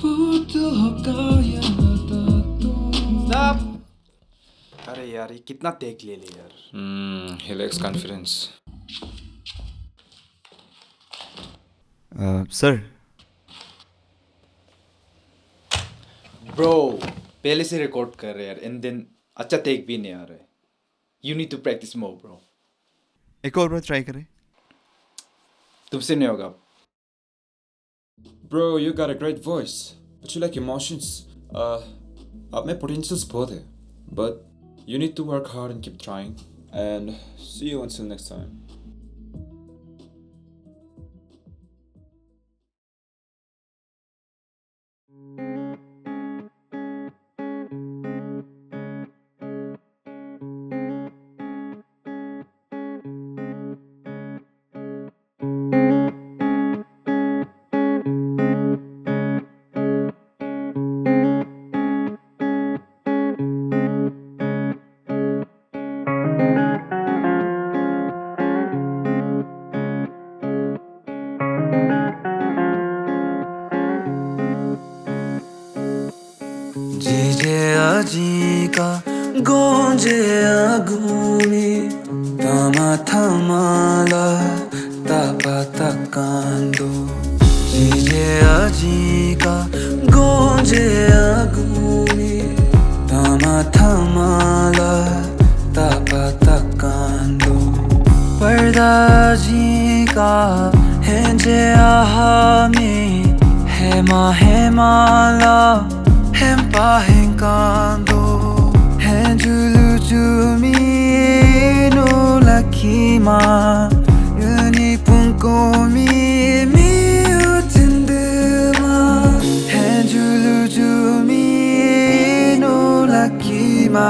Stop! अरे यार ये कितना टेक ले यार. He lacks confidence. Sir Bro, पहले से रिकॉर्ड कर रहे यार and then अच्छा टेक भी नहीं आ रहा है. You need to practice more, bro. एक और बार ट्राई करें. तुमसे नहीं होगा. Bro, you got a great voice, but you lack emotions. आप में potentials बहुत है, but you need to work hard and keep trying. And see you until next time. जीजे आजी का गोंजे आगूनी तमा थमाला तापा तकांदो जीजे आजी का गोंजे आगूनी तमा थमाला तापा तकांदो पर्दाजी का हेंजे आहामी हेमा हेमाला Hempa henkando Henjulu jumi no lakima Uni punkomi mi utindema Henjulu jumi no lakima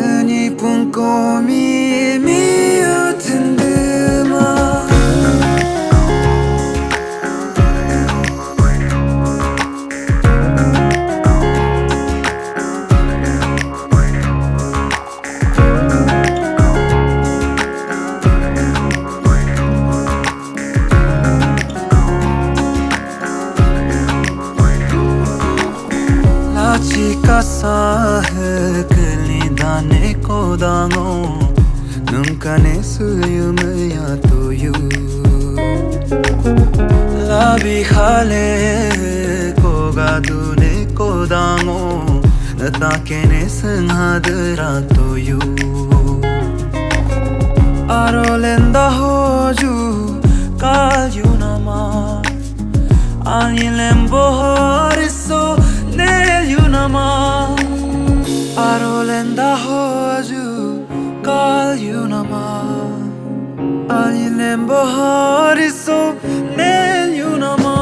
Uni punkomi mi utindema Chica sahekli dane kodango Nunca ne suyume ya toyu Labi khale koga dune kodango Natake ne senhadra toyu Arolenda hoju kal yunama Anilembo horiso Yunama Arolenda hoju kal yunama Anilembo horiso nel yunama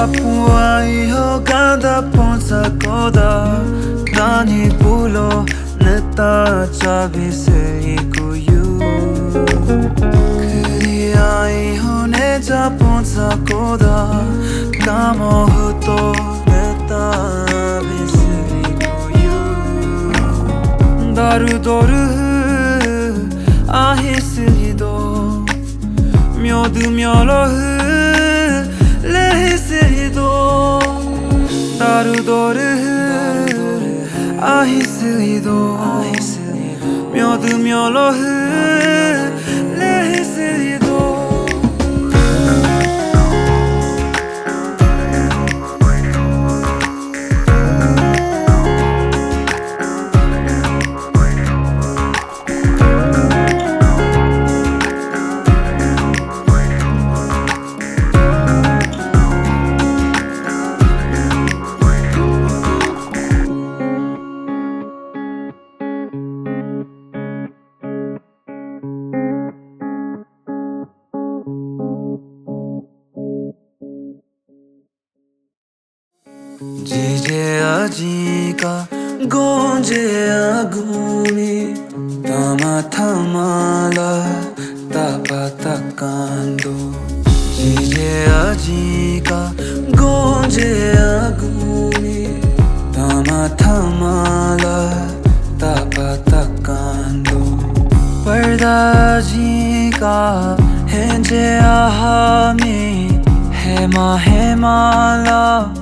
Puai ho ganda ponsa koda Nani pulo neta chabi se ikuyu Kuri ai ho ne ja ponsa koda Kamo huto neta bise ikuyu Daru doru ahis hido Myodu myolohü Lehisido Daru doru Ahisido Myodu myolohü Lehisido जिजे अजिका गोंजे agumi Tama thamala tapa takando Jije ajika gonje agumi Tama thamala tapa takando Parda jika henje ahami Hema hemala